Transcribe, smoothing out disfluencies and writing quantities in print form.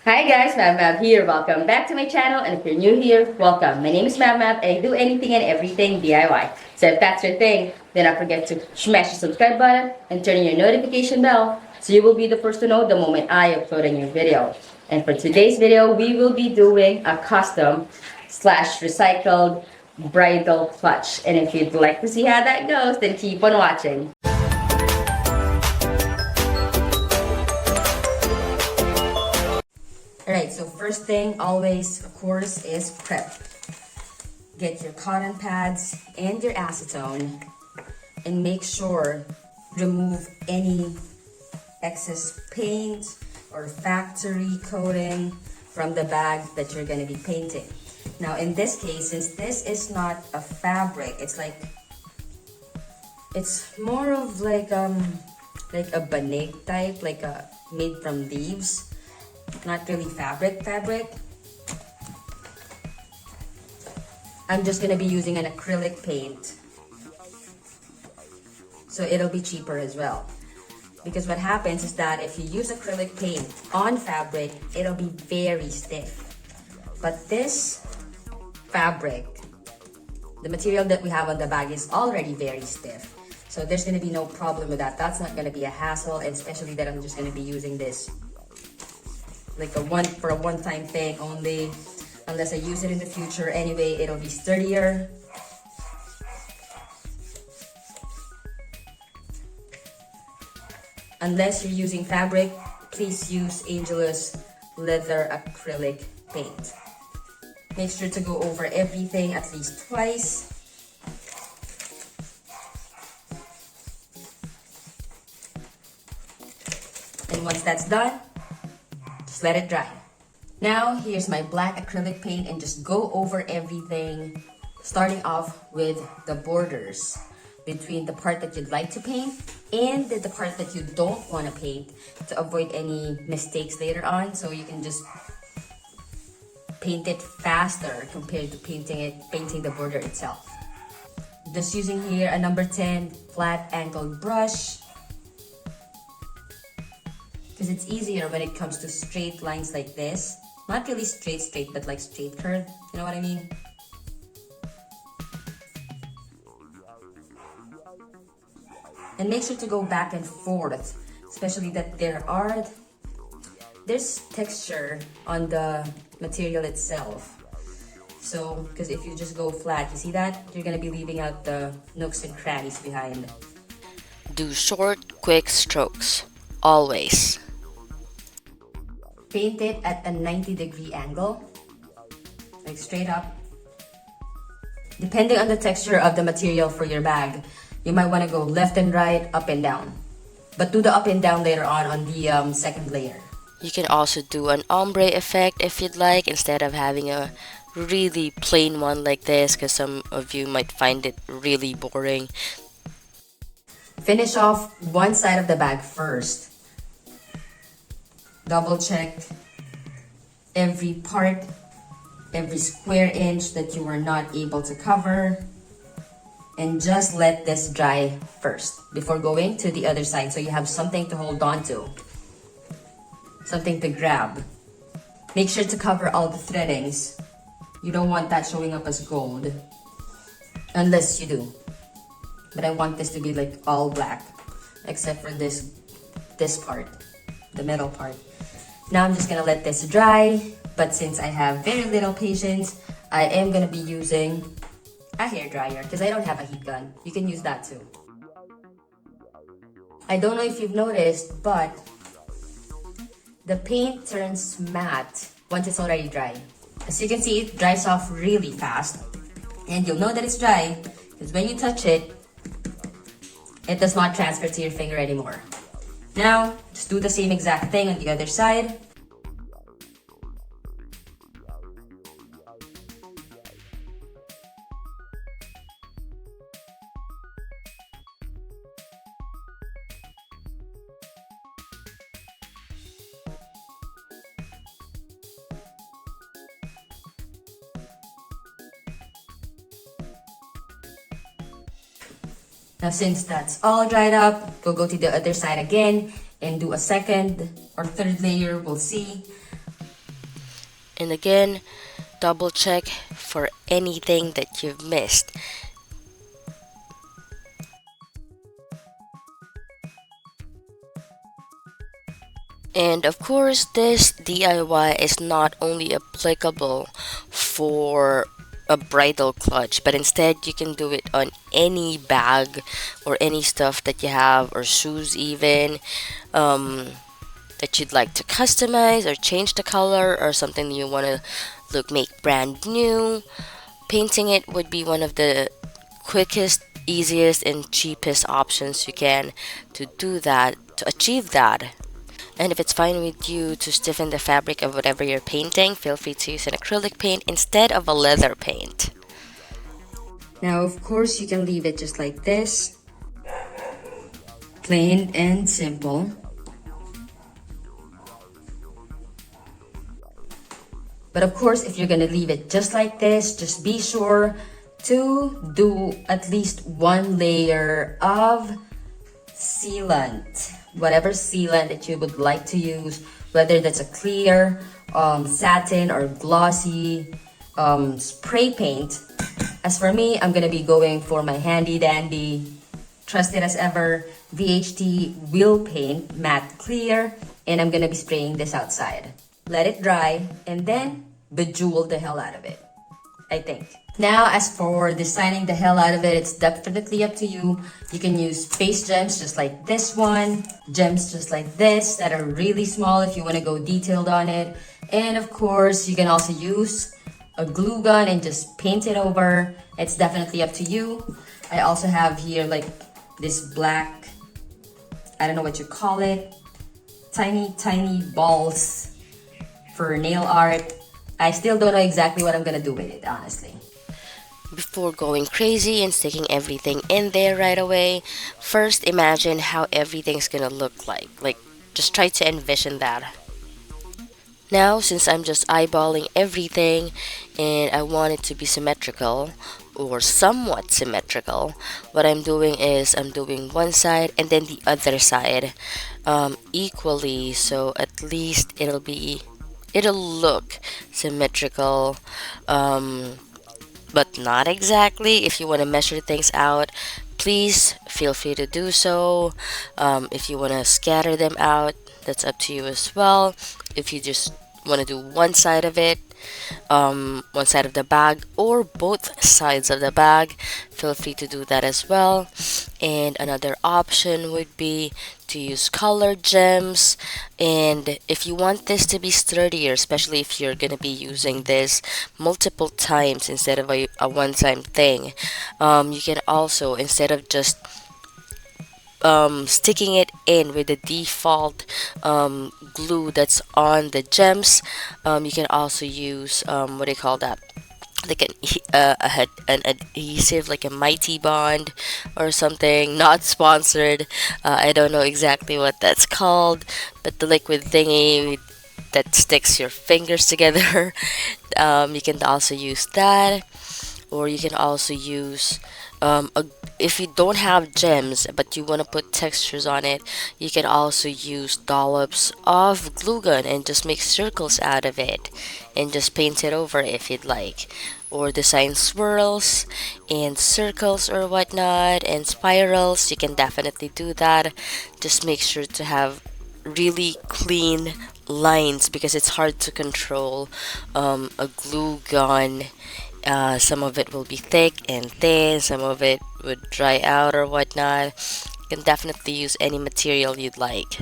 Hi guys, Mab here. Welcome back to my channel, and if you're new here, welcome. My name is Mab, and I do anything and everything DIY. So if that's your thing, then don't forget to smash the subscribe button and turn on your notification bell so you will be the first to know the moment I upload a new video. And for today's video, we will be doing a custom slash recycled bridal clutch. And if you'd like to see how that goes, then keep on watching. Alright, so first thing always, of course, is prep. Get your cotton pads and your acetone and make sure remove any excess paint or factory coating from the bag that you're going to be painting. Now in this case, since this is not a fabric, it's more of like a banig type, like a made from leaves. Not really fabric. I'm just gonna be using an acrylic paint, so it'll be cheaper as well. Because what happens is that if you use acrylic paint on fabric, it'll be very stiff. But this fabric, the material that we have on the bag, is already very stiff. So there's gonna be no problem with that. That's not gonna be a hassle, and especially that I'm just gonna be using this like for a one-time thing only, unless I use it in the future. Anyway, it'll be sturdier. Unless you're using fabric, please use Angelus leather acrylic paint. Make sure to go over everything at least twice. And once that's done, just let it dry. Now, here's my black acrylic paint, and just go over everything, starting off with the borders between the part that you'd like to paint and the part that you don't want to paint, to avoid any mistakes later on. So you can just paint it faster compared to painting the border itself. Just using here a number 10 flat angled brush, because it's easier when it comes to straight lines like this. Not really straight, but like straight curve. You know what I mean? And make sure to go back and forth, especially that there's texture on the material itself. So, because if you just go flat, you see that? You're gonna be leaving out the nooks and crannies behind. Do short, quick strokes, always. Paint it at a 90-degree angle, like straight up. Depending on the texture of the material for your bag, you might want to go left and right, up and down. But do the up and down later on the second layer. You can also do an ombre effect if you'd like, instead of having a really plain one like this, because some of you might find it really boring. Finish off one side of the bag first. Double check every part, every square inch that you were not able to cover, and just let this dry first before going to the other side, so you have something to hold on to, something to grab. Make sure to cover all the threadings. You don't want that showing up as gold, unless you do. But I want this to be like all black, except for this part, the metal part. Now I'm just gonna let this dry, but since I have very little patience, I am gonna be using a hair dryer, because I don't have a heat gun. You can use that too. I don't know if you've noticed, but the paint turns matte once it's already dry. As you can see, it dries off really fast, and you'll know that it's dry because when you touch it, it does not transfer to your finger anymore. Now, just do the same exact thing on the other side. Now since that's all dried up, we'll go to the other side again and do a second or third layer, we'll see. And again, double check for anything that you've missed. And of course, this DIY is not only applicable for a bridal clutch, but instead you can do it on any bag or any stuff that you have, or shoes even, that you'd like to customize or change the color, or something you want to make brand new. Painting it would be one of the quickest, easiest, and cheapest options you can to do that, to achieve that. And if it's fine with you to stiffen the fabric of whatever you're painting, feel free to use an acrylic paint instead of a leather paint. Now, of course, you can leave it just like this, plain and simple. But of course, if you're gonna leave it just like this, just be sure to do at least one layer of sealant, whatever sealant that you would like to use, whether that's a clear, satin, or glossy spray paint. As for me, I'm gonna be going for my handy dandy, trusted as ever, VHT wheel paint matte clear, and I'm gonna be spraying this outside. Let it dry and then bejewel the hell out of it, I think. Now, as for designing the hell out of it, it's definitely up to you. You can use face gems just like this one, gems just like this that are really small if you want to go detailed on it. And of course, you can also use a glue gun and just paint it over. It's definitely up to you. I also have here like this black, I don't know what you call it, tiny balls for nail art. I still don't know exactly what I'm gonna do with it, honestly. Before going crazy and sticking everything in there right away, first imagine how everything's gonna look like. Just try to envision that. Now, since I'm just eyeballing everything and I want it to be symmetrical or somewhat symmetrical, what I'm doing is I'm doing one side and then the other side equally, so at least it'll look symmetrical, but not exactly. If you want to measure things out, please feel free to do so. If you want to scatter them out, that's up to you as well. If you just want to do one side of it, one side of the bag, or both sides of the bag, feel free to do that as well. And another option would be to use colored gems. And if you want this to be sturdier, especially if you're gonna be using this multiple times instead of a one-time thing, you can also, instead of just sticking it in with the default glue that's on the gems, you can also use what do you call that, like an adhesive, like a mighty bond or something. Not sponsored. I don't know exactly what that's called, but the liquid thingy that sticks your fingers together. You can also use that, or you can also use if you don't have gems but you want to put textures on it, you can also use dollops of glue gun and just make circles out of it and just paint it over if you'd like, or design swirls and circles or whatnot and spirals. You can definitely do that. Just make sure to have really clean lines because it's hard to control a glue gun. Some of it will be thick and thin, some of it would dry out or whatnot. You can definitely use any material you'd like.